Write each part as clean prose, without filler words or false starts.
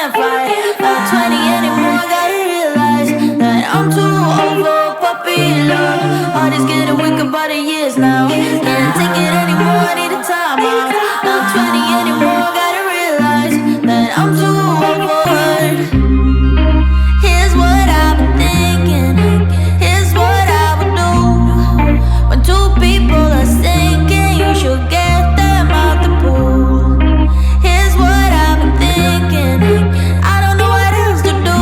can't fight. Not 20 anymore, gotta realize that I'm too over puppy love. Heart is getting weak about the years now. Can't take it anymore, I need a time out. Not 20 anymore, gotta realize that I'm too over. Here's what I've been thinking. Here's what I would do. When two people are sinking, you should get them out the pool. Here's what I've been thinking. I don't know what else to do,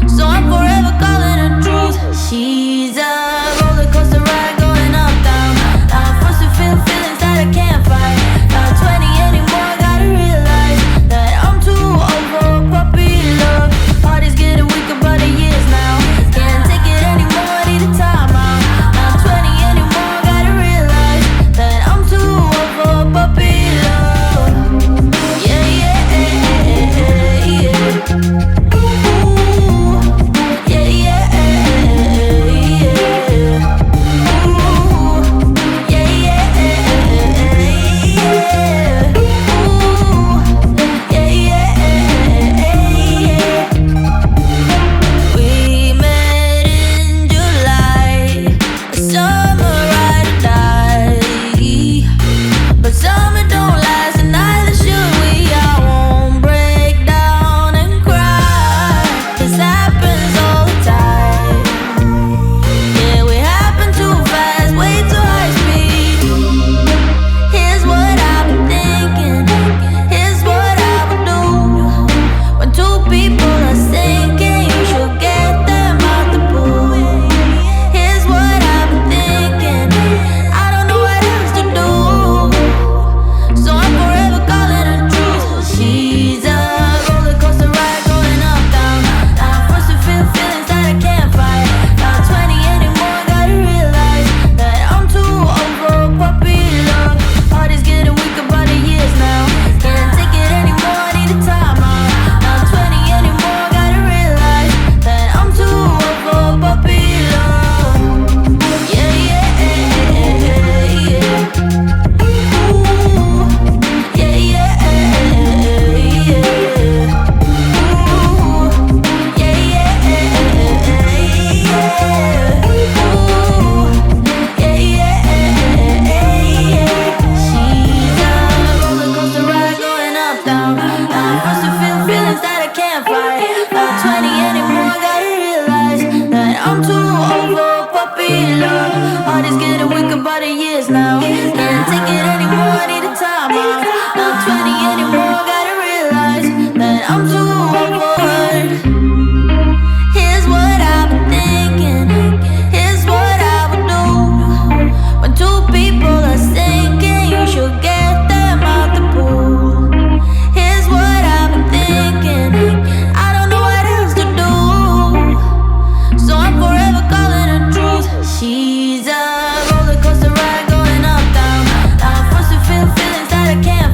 so I'm forever calling the truth. She's a roller coaster ride going up, down. I'm forced to feel feelings that I can't fight. Not 20 anymore, gotta realize that I'm too over puppy love. Heart is getting weak about the years now. Can't take it anymore, need a time out. Not 20 anymore, gotta realize that I'm too over puppy love. Yeah, yeah, yeah, yeah. Ooh, yeah, yeah, yeah. Ooh, yeah, yeah, yeah. Ooh, yeah, yeah, yeah. We met in July, a summer ride or die. But summer don't last, and neither should we. I won't break down and cry. This happens all the time. Yeah, we happen too fast, way too high speed. Here's what I've been thinking. Here's what I would do. When two people are sinking, you should get them out the pool. Here's what I've been thinking. I don't know what else to do, so I'm forever calling the truth. She's a roller coaster ride going up, down. I'm forced to feel feelings that I can't fight. Not 20 anymore, gotta realize that I'm too over puppy love. Heart is getting weak about the years now. Can't take it anymore, need a time out. Not 20 anymore, gotta realize that I'm too over puppy love. Yeah, yeah, yeah. Ooh, yeah, yeah, yeah. Ooh, yeah, yeah, yeah. Ooh, yeah, yeah, yeah. She's a roller coaster ride going up, down. I'm forced to feel feelings that I can't fight. Not 20 anymore, gotta realize that I'm too over puppy love. Heart is getting weak about the years now. Can't take it anymore, need a time out. Not 20 anymore, gotta realize that I'm too over. Here's what I've been thinking. Here's what I would do. When two people are sinking, you should get them out the pool. Here's what I've been thinking. I don't know what else to do, so I'm forever calling the truth. She's a roller coaster ride going up, down. I'm forced to feel feelings that I can't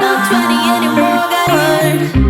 Not 20 anymore, got hurt.